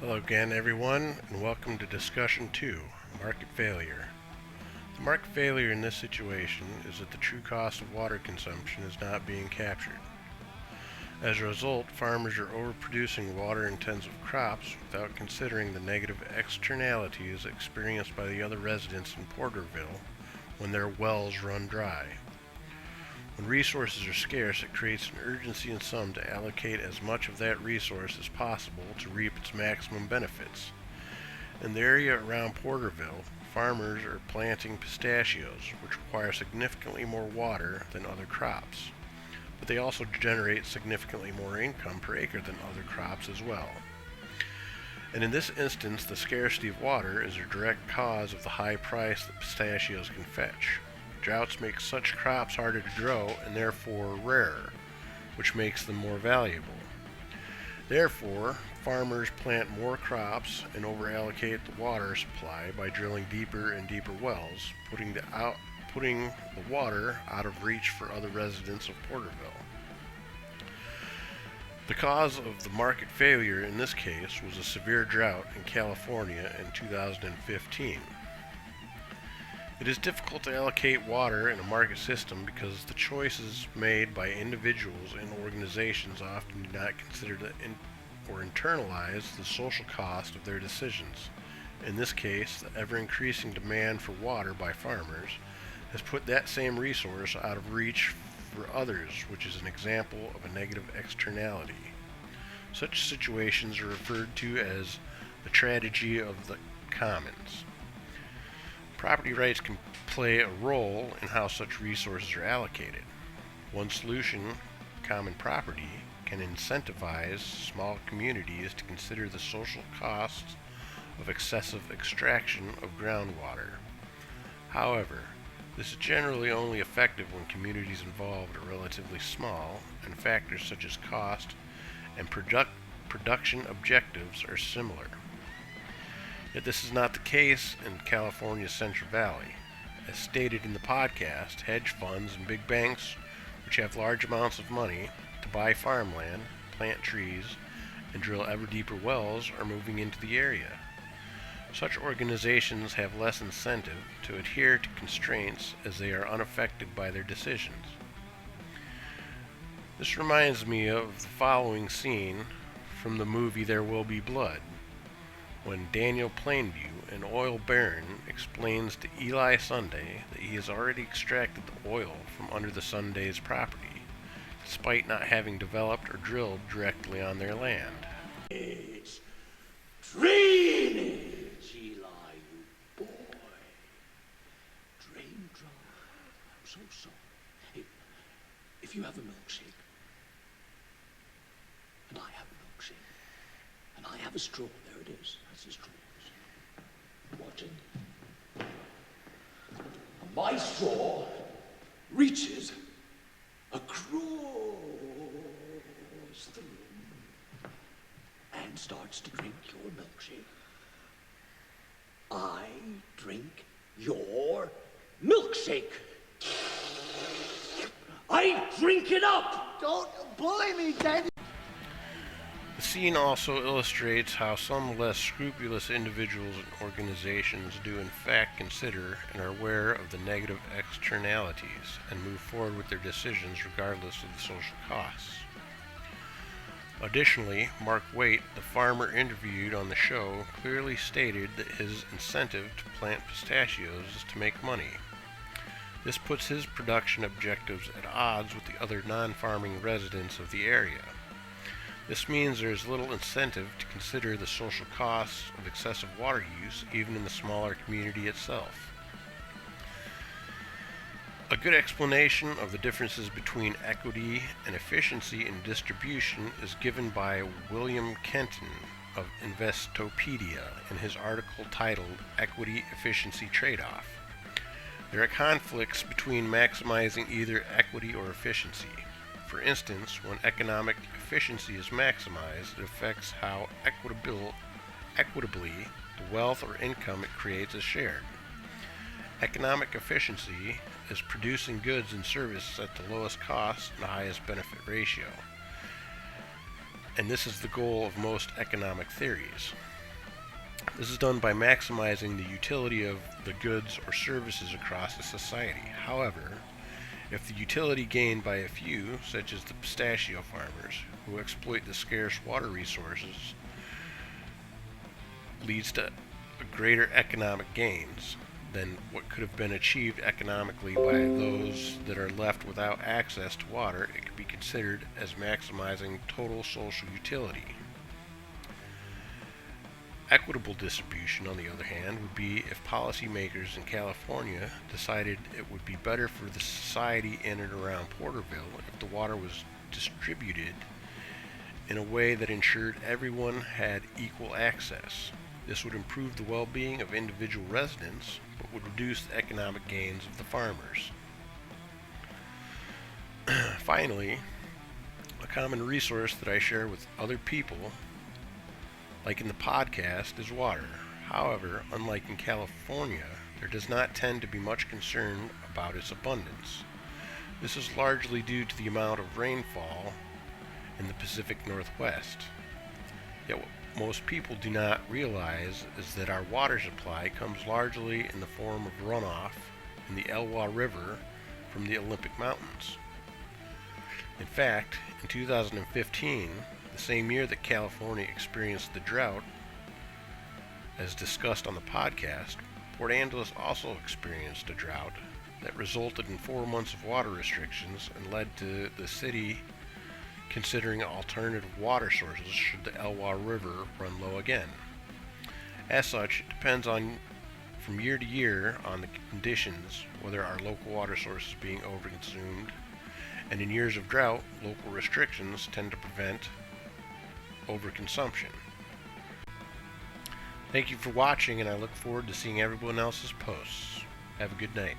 Hello again, everyone, and welcome to Discussion 2, Market Failure. The market failure in this situation is that the true cost of water consumption is not being captured. As a result, farmers are overproducing water-intensive crops without considering the negative externalities experienced by the other residents in Porterville when their wells run dry. When resources are scarce, it creates an urgency in some to allocate as much of that resource as possible to reap its maximum benefits. In the area around Porterville, farmers are planting pistachios, which require significantly more water than other crops, but they also generate significantly more income per acre than other crops as well. And in this instance, the scarcity of water is a direct cause of the high price that pistachios can fetch. Droughts make such crops harder to grow and therefore rarer, which makes them more valuable. Therefore, farmers plant more crops and overallocate the water supply by drilling deeper and deeper wells, putting the water out of reach for other residents of Porterville. The cause of the market failure in this case was a severe drought in California in 2015. It is difficult to allocate water in a market system because the choices made by individuals and organizations often do not consider or internalize the social cost of their decisions. In this case, the ever-increasing demand for water by farmers has put that same resource out of reach for others, which is an example of a negative externality. Such situations are referred to as the tragedy of the commons. Property rights can play a role in how such resources are allocated. One solution, common property, can incentivize small communities to consider the social costs of excessive extraction of groundwater. However, this is generally only effective when communities involved are relatively small and factors such as cost and production objectives are similar. Yet this is not the case in California's Central Valley. As stated in the podcast, hedge funds and big banks, which have large amounts of money to buy farmland, plant trees, and drill ever deeper wells, are moving into the area. Such organizations have less incentive to adhere to constraints as they are unaffected by their decisions. This reminds me of the following scene from the movie There Will Be Blood, when Daniel Plainview, an oil baron, explains to Eli Sunday that he has already extracted the oil from under the Sundays' property, despite not having developed or drilled directly on their land. It's drainage, Eli, you boy. Drain dry. I'm so sorry. Hey, if you have a milkshake, and I have a milkshake, and I have a straw, there it is. That's a straw. Watch it. My straw reaches across the room and starts to drink your milkshake. I drink your milkshake. I drink it up. Don't bully me, Daddy. The scene also illustrates how some less scrupulous individuals and organizations do in fact consider and are aware of the negative externalities and move forward with their decisions regardless of the social costs. Additionally, Mark Waite, the farmer interviewed on the show, clearly stated that his incentive to plant pistachios is to make money. This puts his production objectives at odds with the other non-farming residents of the area. This means there is little incentive to consider the social costs of excessive water use, even in the smaller community itself. A good explanation of the differences between equity and efficiency in distribution is given by William Kenton of Investopedia in his article titled Equity Efficiency Trade-Off. There are conflicts between maximizing either equity or efficiency. For instance, when economic efficiency is maximized, it affects how equitably the wealth or income it creates is shared. Economic efficiency is producing goods and services at the lowest cost and the highest benefit ratio. and this is the goal of most economic theories. This is done by maximizing the utility of the goods or services across a society. However, if the utility gained by a few, such as the pistachio farmers, who exploit the scarce water resources, leads to greater economic gains than what could have been achieved economically by those that are left without access to water, it could be considered as maximizing total social utility. Equitable distribution, on the other hand, would be if policymakers in California decided it would be better for the society in and around Porterville if the water was distributed in a way that ensured everyone had equal access. This would improve the well-being of individual residents, but would reduce the economic gains of the farmers. Finally, a common resource that I share with other people, like in the podcast, is water. However, unlike in California, there does not tend to be much concern about its abundance. This is largely due to the amount of rainfall in the Pacific Northwest. Yet what most people do not realize is that our water supply comes largely in the form of runoff in the Elwha River from the Olympic Mountains. In fact, in 2015, the same year that California experienced the drought, as discussed on the podcast, Port Angeles also experienced a drought that resulted in 4 months of water restrictions and led to the city considering alternative water sources should the Elwha River run low again. As such, it depends on from year to year on the conditions, whether our local water source is being overconsumed, and in years of drought, local restrictions tend to prevent overconsumption. Thank you for watching, and I look forward to seeing everyone else's posts. Have a good night.